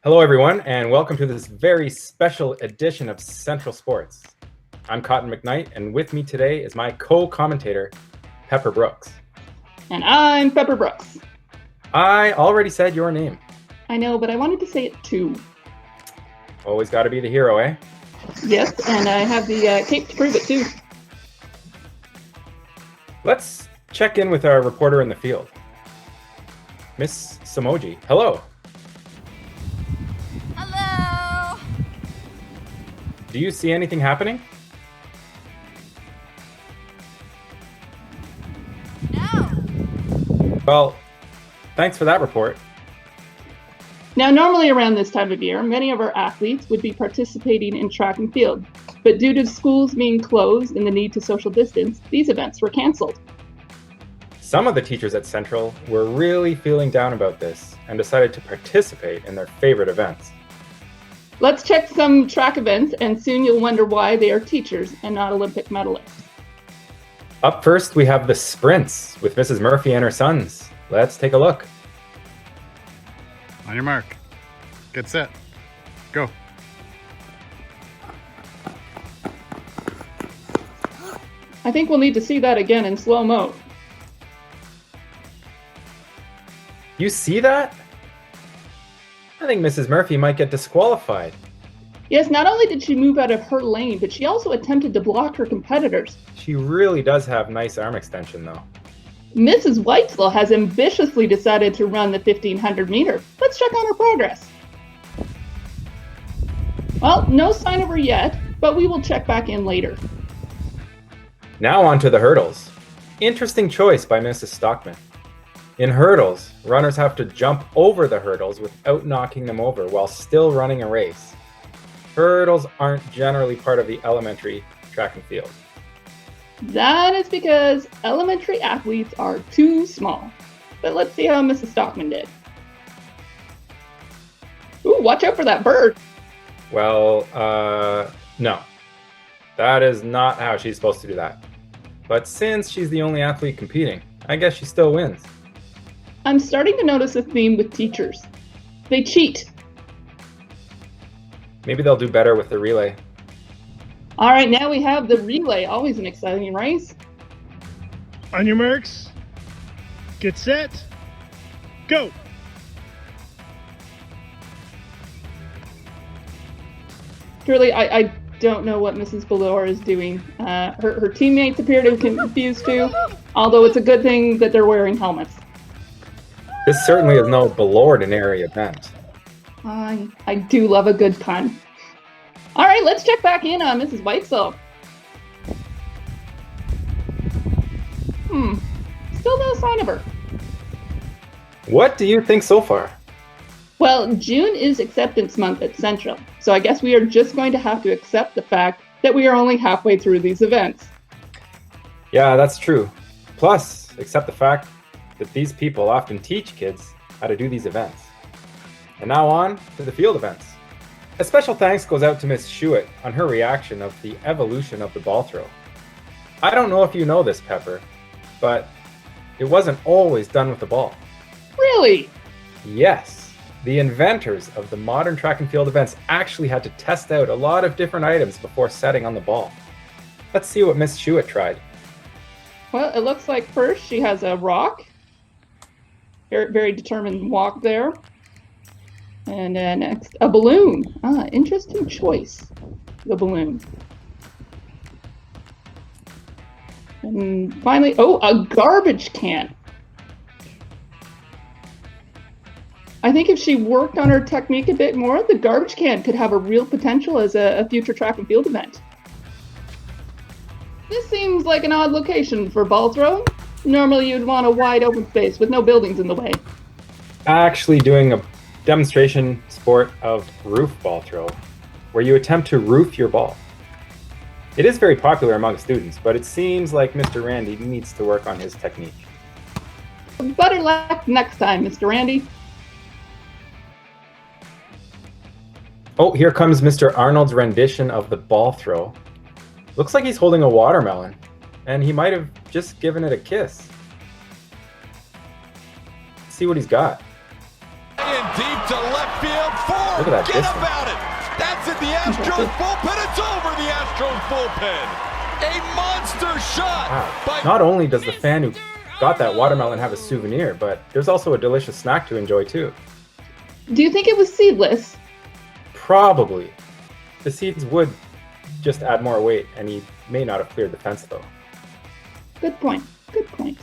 Hello, everyone, and welcome to this very special edition of Central Sports. I'm Cotton McKnight, and with me today is my co-commentator, Pepper Brooks. And I'm Pepper Brooks. I already said your name. I know, but I wanted to say it too. Always got to be the hero, eh? Yes, and I have the cape to prove it too. Let's check in with our reporter in the field, Miss Samoji. Hello. Hello. Do you see anything happening? No. Well, thanks for that report. Now, normally around this time of year, many of our athletes would be participating in track and field, but due to schools being closed and the need to social distance, these events were canceled. Some of the teachers at Central were really feeling down about this and decided to participate in their favorite events. Let's check some track events, and soon you'll wonder why they are teachers and not Olympic medalists. Up first, we have the sprints with Mrs. Murphy and her sons. Let's take a look. On your mark. Get set. Go. I think we'll need to see that again in slow-mo. You see that? I think Mrs. Murphy might get disqualified. Yes, not only did she move out of her lane, but she also attempted to block her competitors. She really does have nice arm extension, though. Mrs. Whitesville has ambitiously decided to run the 1500 meter. Let's check on her progress. Well, no sign of her yet, but we will check back in later. Now on to the hurdles. Interesting choice by Mrs. Stockman. In hurdles, runners have to jump over the hurdles without knocking them over while still running a race. Hurdles aren't generally part of the elementary track and field. That is because elementary athletes are too small. But let's see how Mrs. Stockman did. Ooh, watch out for that bird. Well, no. That is not how she's supposed to do that. But since she's the only athlete competing, I guess she still wins. I'm starting to notice a theme with teachers. They cheat. Maybe they'll do better with the relay. All right, now we have the relay. Always an exciting race. On your marks, get set, go. Truly, I don't know what Mrs. Ballore is doing. Her teammates appear to be confused too, although it's a good thing that they're wearing helmets. This certainly is no ordinary event. I do love a good pun. All right, let's check back in on Mrs. Whitesville. Still no sign of her. What do you think so far? Well, June is acceptance month at Central, so I guess we are just going to have to accept the fact that we are only halfway through these events. Yeah, that's true. Plus, accept the fact that these people often teach kids how to do these events. And now on to the field events. A special thanks goes out to Miss Schuett on her reaction of the evolution of the ball throw. I don't know if you know this, Pepper, but it wasn't always done with the ball. Really? Yes, the inventors of the modern track and field events actually had to test out a lot of different items before setting on the ball. Let's see what Miss Schuett tried. Well, it looks like first she has a rock. Very, very determined walk there. And next, a balloon. Interesting choice, the balloon. And finally, a garbage can. I think if she worked on her technique a bit more, the garbage can could have a real potential as a future track and field event. This seems like an odd location for ball throwing. Normally you'd want a wide open space with no buildings in the way. Actually doing a demonstration sport of roof ball throw, where you attempt to roof your ball. It is very popular among students, but it seems like Mr. Randy needs to work on his technique. Better luck next time, Mr. Randy. Oh, here comes Mr. Arnold's rendition of the ball throw. Looks like he's holding a watermelon, and he might have just given it a kiss. Let's see what he's got. In deep to left field for Look at that Forget distance. about it. That's at the Astros bullpen. It's over the Astros bullpen. A monster shot Wow. by Not only does the fan who got that watermelon have a souvenir, but there's also a delicious snack to enjoy too. Do you think it was seedless? Probably. The seeds would just add more weight, and he may not have cleared the fence though. Good point. Good point.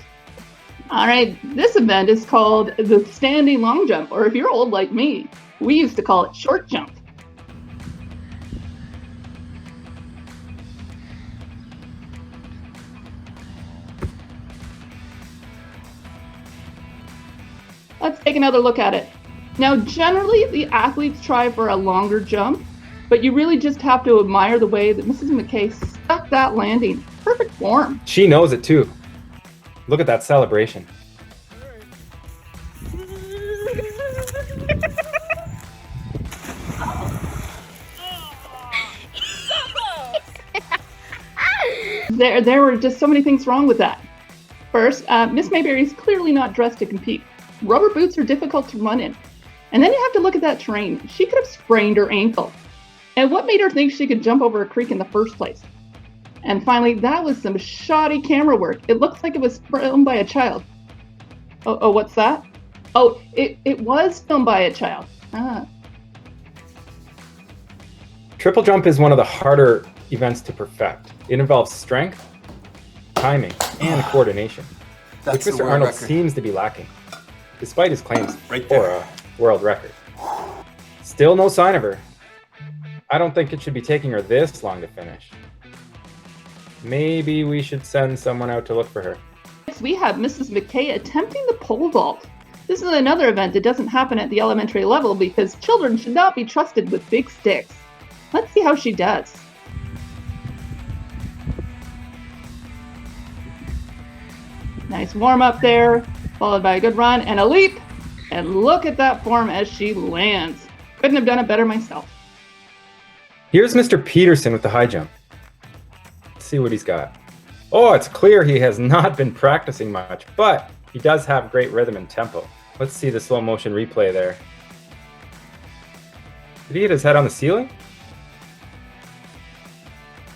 All right, this event is called the standing long jump, or if you're old like me, we used to call it short jump. Let's take another look at it. Now, generally, the athletes try for a longer jump, but you really just have to admire the way that Mrs. McKay stuck that landing. Perfect form. She knows it too. Look at that celebration. There were just so many things wrong with that. First, Miss Mayberry is clearly not dressed to compete. Rubber boots are difficult to run in. And then you have to look at that terrain. She could have sprained her ankle. And what made her think she could jump over a creek in the first place? And finally, that was some shoddy camera work. It looks like it was filmed by a child. Oh, what's that? Oh, it was filmed by a child. Ah. Triple jump is one of the harder events to perfect. It involves strength, timing, and coordination, which That's the Mr. world Arnold record. seems to be lacking, despite his claims Right for there. a world record. Still no sign of her. I don't think it should be taking her this long to finish. Maybe we should send someone out to look for her. Next, we have Mrs. McKay attempting the pole vault. This is another event that doesn't happen at the elementary level because children should not be trusted with big sticks. Let's see how she does. Nice warm up there, followed by a good run and a leap. And look at that form as she lands. Couldn't have done it better myself. Here's Mr. Peterson with the high jump. Let's see what he's got. Oh, it's clear he has not been practicing much, but he does have great rhythm and tempo. Let's see the slow motion replay there. Did he hit his head on the ceiling?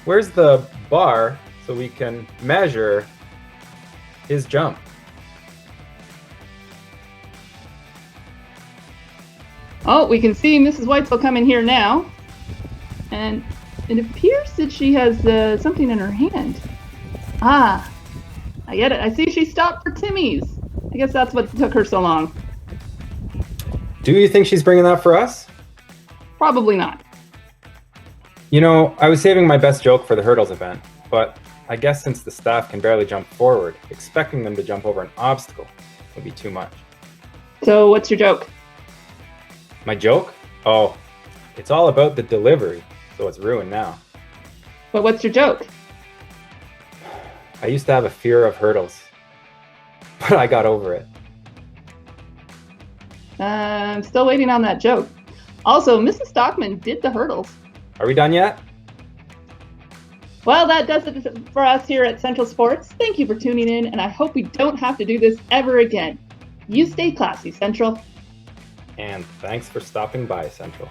Where's the bar so we can measure his jump? Oh, we can see Mrs. Whitesell come in here now. And it appears that she has something in her hand. Ah, I get it. I see she stopped for Timmy's. I guess that's what took her so long. Do you think she's bringing that for us? Probably not. You know, I was saving my best joke for the hurdles event, but I guess since the staff can barely jump forward, expecting them to jump over an obstacle would be too much. So what's your joke? My joke? Oh, it's all about the delivery, so it's ruined now. But what's your joke? I used to have a fear of hurdles, but I got over it. I'm still waiting on that joke. Also, Mrs. Stockman did the hurdles. Are we done yet? Well, that does it for us here at Central Sports. Thank you for tuning in, and I hope we don't have to do this ever again. You stay classy, Central. And thanks for stopping by, Central.